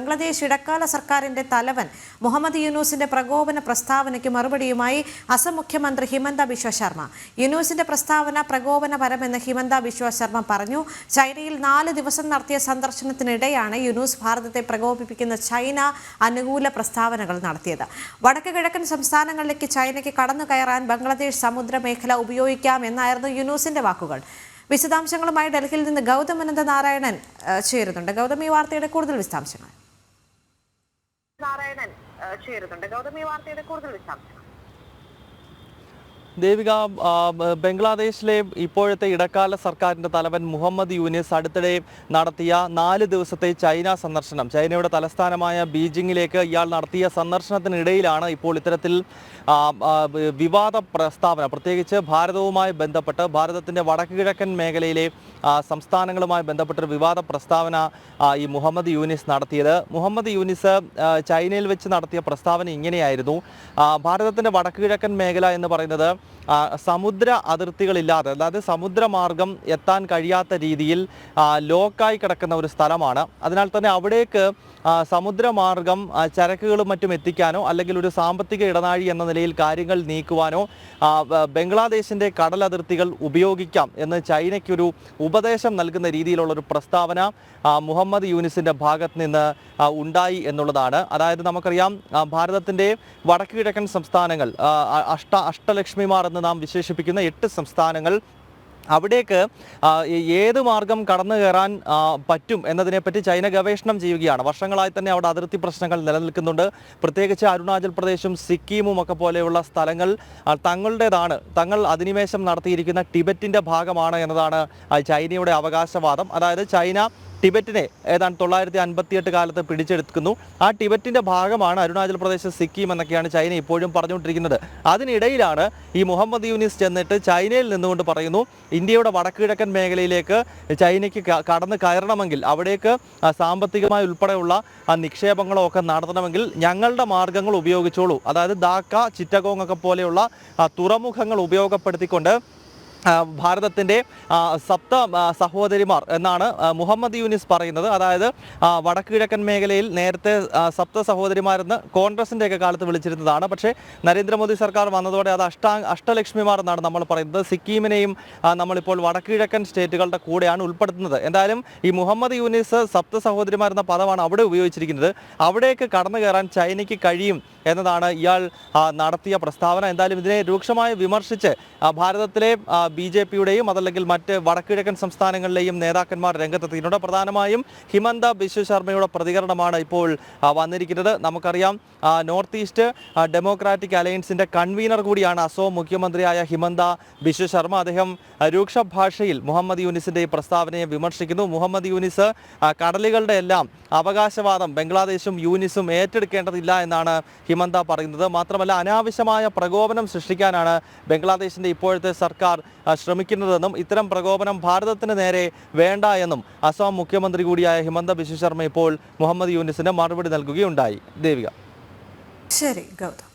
ബംഗ്ലാദേശ് ഇടക്കാല സർക്കാരിന്റെ തലവൻ മുഹമ്മദ് യൂനൂസിന്റെ പ്രകോപന പ്രസ്താവനയ്ക്ക് മറുപടിയുമായി അസം മുഖ്യമന്ത്രി ഹിമന്ത ബിശ്വ ശർമ്മ. യൂനൂസിന്റെ പ്രസ്താവന പ്രകോപനപരമെന്ന് ഹിമന്ത ബിശ്വ ശർമ്മ പറഞ്ഞു. ചൈനയിൽ 4 ദിവസം നടത്തിയ സന്ദർശനത്തിനിടെയാണ് യൂനൂസ് ഭാരതത്തെ പ്രകോപിപ്പിക്കുന്ന ചൈന അനുകൂല പ്രസ്താവനകൾ നടത്തിയത്. വടക്ക് കിഴക്കൻ സംസ്ഥാനങ്ങളിലേക്ക് ചൈനയ്ക്ക് കടന്നു കയറാൻ ബംഗ്ലാദേശ് സമുദ്രമേഖല ഉപയോഗിക്കാം എന്നായിരുന്നു യൂനൂസിന്റെ വാക്കുകൾ. വിശദാംശങ്ങളുമായി ഡൽഹിയിൽ നിന്ന് ഗൗതം അനന്ത നാരായണൻ ചേരുന്നുണ്ട്. ഗൗതം, ഈ വാർത്തയുടെ കൂടുതൽ വിശദാംശങ്ങൾ. ദേവിക, ബംഗ്ലാദേശിലെ ഇപ്പോഴത്തെ ഇടക്കാല സർക്കാരിൻ്റെ തലവൻ മുഹമ്മദ് യൂനിസ് അടുത്തിടെ നടത്തിയ 4 ദിവസത്തെ ചൈന സന്ദർശനം, ചൈനയുടെ തലസ്ഥാനമായ ബീജിംഗിലേക്ക് ഇയാൾ നടത്തിയ സന്ദർശനത്തിനിടയിലാണ് ഇപ്പോൾ ഇത്തരത്തിൽ വിവാദ പ്രസ്താവന, പ്രത്യേകിച്ച് ഭാരതവുമായി ബന്ധപ്പെട്ട് ഭാരതത്തിൻ്റെ വടക്ക് കിഴക്കൻ മേഖലയിലെ സംസ്ഥാനങ്ങളുമായി ബന്ധപ്പെട്ടൊരു വിവാദ പ്രസ്താവന ഈ മുഹമ്മദ് യൂനിസ് നടത്തിയത്. മുഹമ്മദ് യൂനിസ് ചൈനയിൽ വെച്ച് നടത്തിയ പ്രസ്താവന ഇങ്ങനെയായിരുന്നു: ഭാരതത്തിൻ്റെ വടക്ക് കിഴക്കൻ മേഖല എന്ന് പറയുന്നത് സമുദ്ര അതിർത്തികളില്ലാതെ, അതായത് സമുദ്രമാർഗം എത്താൻ കഴിയാത്ത രീതിയിൽ ലോക്കായി കിടക്കുന്ന ഒരു സ്ഥലമാണ്. അതിനാൽ തന്നെ അവിടേക്ക് സമുദ്രമാർഗം ചരക്കുകളും മറ്റും എത്തിക്കാനോ അല്ലെങ്കിൽ ഒരു സാമ്പത്തിക ഇടനാഴി എന്ന നിലയിൽ കാര്യങ്ങൾ നീക്കുവാനോ ബംഗ്ലാദേശിൻ്റെ കടലതിർത്തികൾ ഉപയോഗിക്കാം എന്ന് ചൈനയ്ക്കൊരു ഉപദേശം നൽകുന്ന രീതിയിലുള്ളൊരു പ്രസ്താവന മുഹമ്മദ് യൂനിസിൻ്റെ ഭാഗത്ത് നിന്ന് ഉണ്ടായി എന്നുള്ളതാണ്. അതായത് നമുക്കറിയാം, ഭാരതത്തിൻ്റെ വടക്ക് കിഴക്കൻ സംസ്ഥാനങ്ങൾ, അഷ്ടലക്ഷ്മിമാർ എന്ന് നാം വിശേഷിപ്പിക്കുന്ന 8 സംസ്ഥാനങ്ങൾ, അവിടേക്ക് ഏത് മാർഗം കടന്നു കയറാൻ പറ്റും എന്നതിനെപ്പറ്റി ചൈന ഗവേഷണം ചെയ്യുകയാണ്. വർഷങ്ങളായി തന്നെ അവിടെ അതിർത്തി പ്രശ്നങ്ങൾ നിലനിൽക്കുന്നുണ്ട്. പ്രത്യേകിച്ച് അരുണാചൽ പ്രദേശും സിക്കിമും ഒക്കെ പോലെയുള്ള സ്ഥലങ്ങൾ തങ്ങളുടേതാണ്, തങ്ങൾ അധിനിവേശം നടത്തിയിരിക്കുന്ന ടിബറ്റിൻ്റെ ഭാഗമാണ് എന്നതാണ് ചൈനയുടെ അവകാശവാദം. അതായത് ചൈന ടിബറ്റിനെ ഏതാണ്ട് 958 കാലത്ത് പിടിച്ചെടുക്കുന്നു. ആ ടിബറ്റിൻ്റെ ഭാഗമാണ് അരുണാചൽ പ്രദേശ്, സിക്കിം എന്നൊക്കെയാണ് ചൈന ഇപ്പോഴും പറഞ്ഞുകൊണ്ടിരിക്കുന്നത്. അതിനിടയിലാണ് ഈ മുഹമ്മദ് യൂനിസ് ചെന്നിട്ട് ചൈനയിൽ നിന്നുകൊണ്ട് പറയുന്നു, ഇന്ത്യയുടെ വടക്ക് കിഴക്കൻ മേഖലയിലേക്ക് ചൈനയ്ക്ക് കടന്ന് കയറണമെങ്കിൽ, അവിടേക്ക് സാമ്പത്തികമായി ഉൾപ്പെടെയുള്ള നിക്ഷേപങ്ങളോ ഒക്കെ നടത്തണമെങ്കിൽ ഞങ്ങളുടെ മാർഗങ്ങൾ ഉപയോഗിച്ചോളൂ. അതായത് ധാക്ക, ചിറ്റഗോങ് ഒക്കെ പോലെയുള്ള തുറമുഖങ്ങൾ ഉപയോഗപ്പെടുത്തിക്കൊണ്ട് ഭാരതത്തിൻ്റെ 7 സഹോദരിമാർ എന്നാണ് മുഹമ്മദ് യൂനിസ് പറയുന്നത്. അതായത് വടക്ക് കിഴക്കൻ മേഖലയിൽ നേരത്തെ 7 സഹോദരിമാരെന്ന് കോൺഗ്രസിൻ്റെയൊക്കെ കാലത്ത് വിളിച്ചിരുന്നതാണ്. പക്ഷേ നരേന്ദ്രമോദി സർക്കാർ വന്നതോടെ അത് അഷ്ടലക്ഷ്മിമാർ എന്നാണ് നമ്മൾ പറയുന്നത്. സിക്കിമിനെയും നമ്മളിപ്പോൾ വടക്ക് കിഴക്കൻ സ്റ്റേറ്റുകളുടെ കൂടെയാണ് ഉൾപ്പെടുത്തുന്നത്. എന്തായാലും ഈ മുഹമ്മദ് യൂനിസ് 7 സഹോദരിമാരെന്ന പദമാണ് അവിടെ ഉപയോഗിച്ചിരിക്കുന്നത്. അവിടേക്ക് കടന്നു കയറാൻ ചൈനയ്ക്ക് കഴിയും എന്നതാണ് ഇയാൾ നടത്തിയ പ്രസ്താവന. എന്തായാലും ഇതിനെ രൂക്ഷമായി വിമർശിച്ച് ഭാരതത്തിലെ BJP-യുടെയും അതല്ലെങ്കിൽ മറ്റ് വടക്കുകിഴക്കൻ സംസ്ഥാനങ്ങളിലെയും നേതാക്കന്മാർ രംഗത്തെത്തിയിട്ടുണ്ട്. പ്രധാനമായും ഹിമന്ത ബിശ്വ ശർമ്മയുടെ പ്രതികരണമാണ് ഇപ്പോൾ വന്നിരിക്കുന്നത്. നമുക്കറിയാം, നോർത്ത് ഈസ്റ്റ് ഡെമോക്രാറ്റിക് അലയൻസിൻ്റെ കൺവീനർ കൂടിയാണ് അസോം മുഖ്യമന്ത്രിയായ ഹിമന്ത ബിശ്വ ശർമ്മ. അദ്ദേഹം രൂക്ഷ ഭാഷയിൽ മുഹമ്മദ് യൂനിസിൻ്റെ ഈ പ്രസ്താവനയെ വിമർശിക്കുന്നു. മുഹമ്മദ് യൂനിസ് കടലുകളുടെ എല്ലാം അവകാശവാദം ബംഗ്ലാദേശും യൂനിസും ഏറ്റെടുക്കേണ്ടതില്ല എന്നാണ് ഹിമന്ത പറയുന്നത്. മാത്രമല്ല, അനാവശ്യമായ പ്രകോപനം സൃഷ്ടിക്കാനാണ് ബംഗ്ലാദേശിൻ്റെ ഇപ്പോഴത്തെ സർക്കാർ ശ്രമിക്കുന്നതെന്നും ഇത്തരം പ്രകോപനം ഭാരതത്തിന് നേരെ വേണ്ട എന്നും അസം മുഖ്യമന്ത്രി കൂടിയായ ഹിമന്ത ബിശ്വ ശർമ്മ ഇപ്പോൾ മുഹമ്മദ് യൂനിസിന് മറുപടി നൽകുകയുണ്ടായി. ദേവിക. ശരി ഗൗതം.